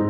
Hi,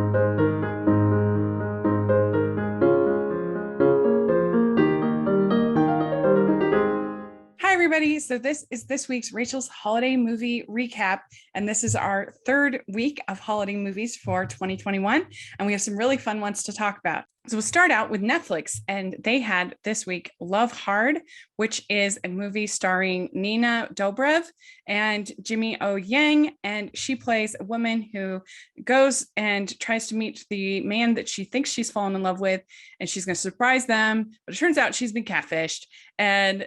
everybody. So this is this week's Rachel's holiday movie recap, and this is our third week of holiday movies for 2021, and we have some really fun ones to talk about. So we'll start out with Netflix, and they had this week Love Hard, which is a movie starring Nina Dobrev and Jimmy O Yang, and she plays a woman who goes and tries to meet the man that she thinks she's fallen in love with, and she's going to surprise them, but it turns out she's been catfished. And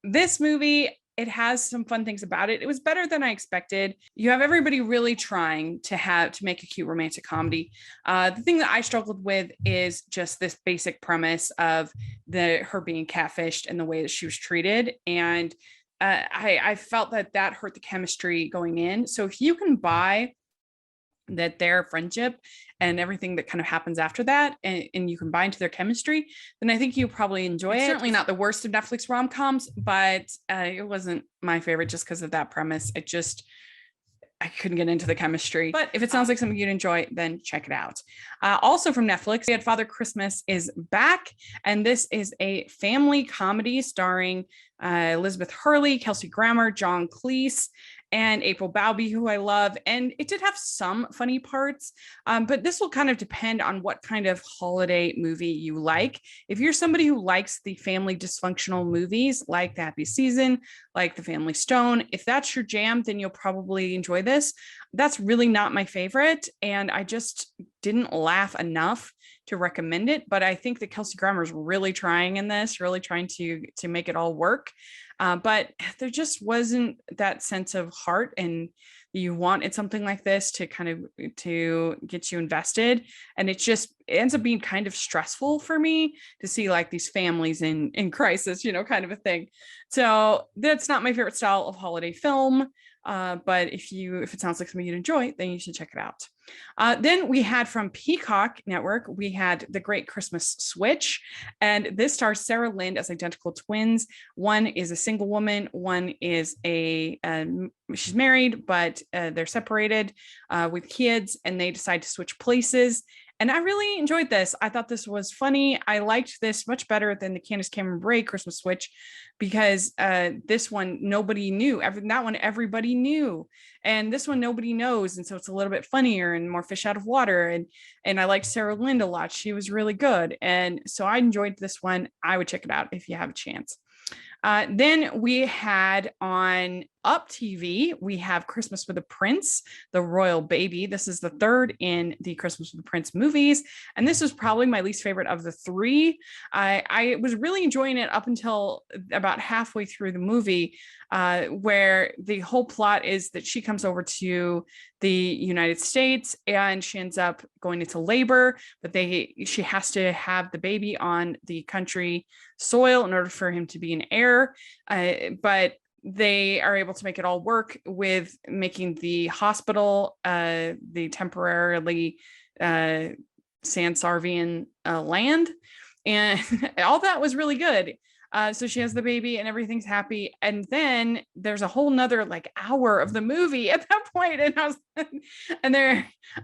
this movie, it has some fun things about it. It was better than I expected. You have everybody really trying to make a cute romantic comedy. The thing that I struggled with is just this basic premise of her being catfished and the way that she was treated. And I felt that hurt the chemistry going in. So if you can buy that their friendship and everything that kind of happens after that, and you combine to their chemistry, then I think you probably enjoy it. Certainly not the worst of Netflix rom-coms, but it wasn't my favorite just because of that premise. I couldn't get into the chemistry. But if it sounds like something you'd enjoy, then check it out. Also from Netflix, we had Father Christmas is Back, and this is a family comedy starring Elizabeth Hurley, Kelsey Grammer, John Cleese, and April Bowby, who I love. And it did have some funny parts, but this will kind of depend on what kind of holiday movie you like. If you're somebody who likes the family dysfunctional movies like The Happy Season, like The Family Stone, if that's your jam, then you'll probably enjoy this. That's really not my favorite, and I just didn't laugh enough to recommend it. But I think that Kelsey Grammer is really trying in this, really trying to make it all work. But there just wasn't that sense of heart, and you wanted something like this to kind of to get you invested, and it ends up being kind of stressful for me to see like these families in crisis, kind of a thing. So that's not my favorite style of holiday film. But if it sounds like something you'd enjoy, then you should check it out. Then we had from Peacock Network, we had The Great Christmas Switch, and this stars Sarah Lind as identical twins. One is a single woman, one is she's married, but they're separated with kids, and they decide to switch places. And I really enjoyed this. I thought this was funny. I liked this much better than the Candace Cameron Bure Christmas Switch, because this one, nobody knew. That one, everybody knew. And this one, nobody knows. And so it's a little bit funnier and more fish out of water. And I liked Sarah Lind a lot. She was really good. And so I enjoyed this one. I would check it out if you have a chance. Then we had on Up TV, we have Christmas with the Prince, the Royal Baby. This is the third in the Christmas with the Prince movies, and this is probably my least favorite of the three. I was really enjoying it up until about halfway through the movie, where the whole plot is that she comes over to the United States and she ends up going into labor, but she has to have the baby on the country soil in order for him to be an heir. But they are able to make it all work with making the hospital the temporarily Sansarvian land, and all that was really good. So she has the baby and everything's happy, and then there's a whole nother like hour of the movie at that point, and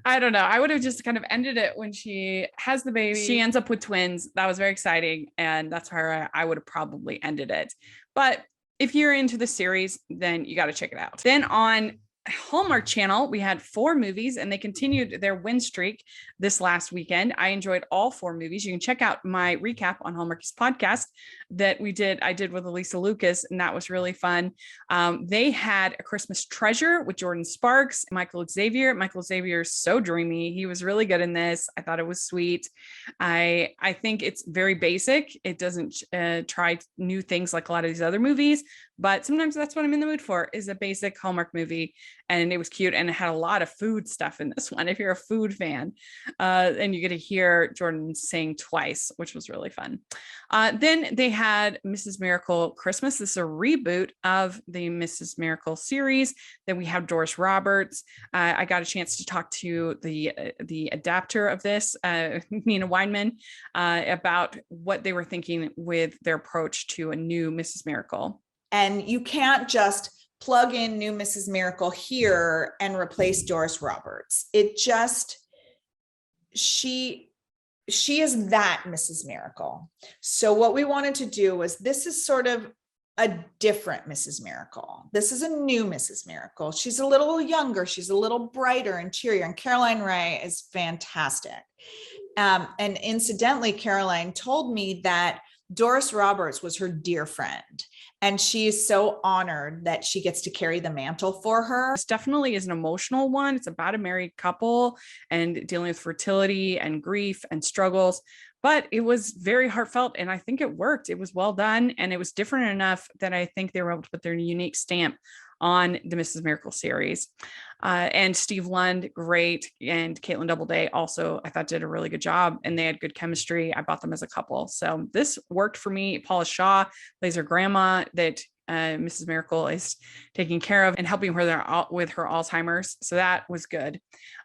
I don't know, I would have just kind of ended it when she has the baby, she ends up with twins. That was very exciting, and that's where I would have probably ended it. But if you're into the series, then you got to check it out. Then on Hallmark Channel, we had 4 movies, and they continued their win streak this last weekend. I enjoyed all 4 movies. You can check out my recap on Hallmark's podcast that I did with Elisa Lucas, and that was really fun. They had A Christmas Treasure with Jordan Sparks, Michael Xavier. Michael Xavier is so dreamy. He was really good in this. I thought it was sweet. I think it's very basic. It doesn't try new things like a lot of these other movies, but sometimes that's what I'm in the mood for, is a basic Hallmark movie. And it was cute, and it had a lot of food stuff in this one if you're a food fan, and you get to hear Jordan sing twice, which was really fun. Then they had Mrs. Miracle Christmas. This is a reboot of the Mrs. Miracle series. Then we have Doris Roberts. I got a chance to talk to the adapter of this, Nina Weinman, about what they were thinking with their approach to a new Mrs. Miracle. And you can't just plug in new Mrs. Miracle here and replace Doris Roberts. she is that Mrs. Miracle. So what we wanted to do was, this is sort of a different Mrs. Miracle. This is a new Mrs. Miracle. She's a little younger. She's a little brighter and cheerier. And Caroline Ray is fantastic. And incidentally, Caroline told me that Doris Roberts was her dear friend, and she is so honored that she gets to carry the mantle for her. This definitely is an emotional one. It's about a married couple and dealing with fertility and grief and struggles, but it was very heartfelt, and I think it worked. It was well done, and it was different enough that I think they were able to put their unique stamp on the Mrs. Miracle series. And Steve Lund, great. And Caitlin Doubleday also, I thought, did a really good job, and they had good chemistry. I bought them as a couple. So this worked for me. Paula Shaw plays her grandma that Mrs. Miracle is taking care of and helping her with her Alzheimer's. So that was good.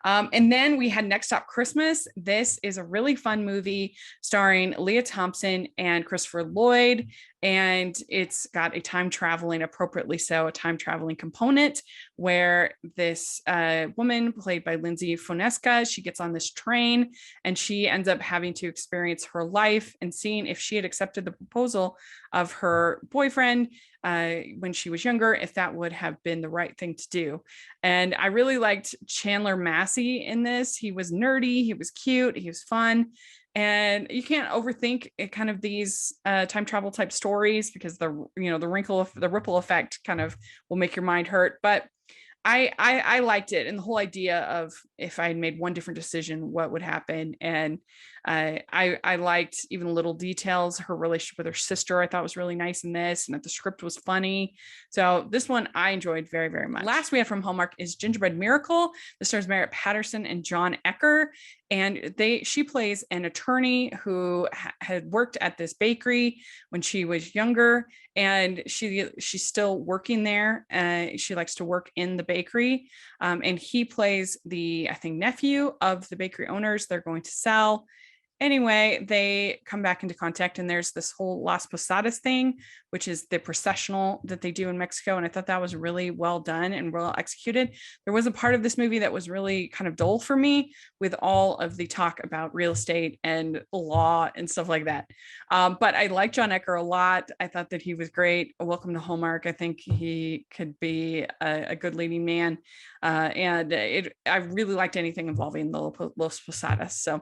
And then we had Next Stop Christmas. This is a really fun movie starring Leah Thompson and Christopher Lloyd. And it's got a time traveling, appropriately so, a time traveling component where this woman played by Lindsay Fonesca, she gets on this train and she ends up having to experience her life and seeing if she had accepted the proposal of her boyfriend when she was younger, if that would have been the right thing to do. And I really liked Chandler Massey in this. He was nerdy, he was cute, he was fun. And you can't overthink it, kind of these time travel type stories, because the ripple effect kind of will make your mind hurt. But I liked it, and the whole idea of if I had made one different decision, what would happen. And I liked even little details. Her relationship with her sister, I thought, was really nice in this, and that the script was funny. So this one I enjoyed very, very much. Last we have from Hallmark is Gingerbread Miracle. This stars Merritt Patterson and John Ecker, and she plays an attorney who had worked at this bakery when she was younger, and she's still working there. She likes to work in the bakery, and he plays the, I think, nephew of the bakery owners they're going to sell. Anyway, they come back into contact, and there's this whole Las Posadas thing, which is the processional that they do in Mexico. And I thought that was really well done and well executed. There was a part of this movie that was really kind of dull for me, with all of the talk about real estate and law and stuff like that. But I like John Ecker a lot. I thought that he was great. Welcome to Hallmark. I think he could be a good leading man. And I really liked anything involving the Los Posadas. So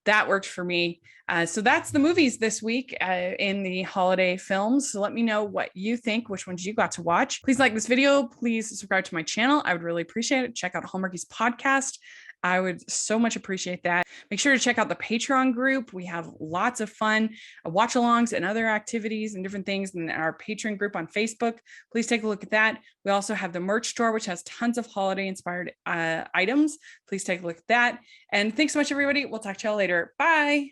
that worked for me. So that's the movies this week in the holiday films. So let me know what you think, which ones you got to watch. Please like this video. Please subscribe to my channel. I would really appreciate it. Check out Hallmarkies podcast. I would so much appreciate that. Make sure to check out the Patreon group. We have lots of fun watch-alongs and other activities and different things in our Patreon group on Facebook. Please take a look at that. We also have the merch store, which has tons of holiday-inspired items. Please take a look at that. And thanks so much, everybody. We'll talk to y'all later. Bye.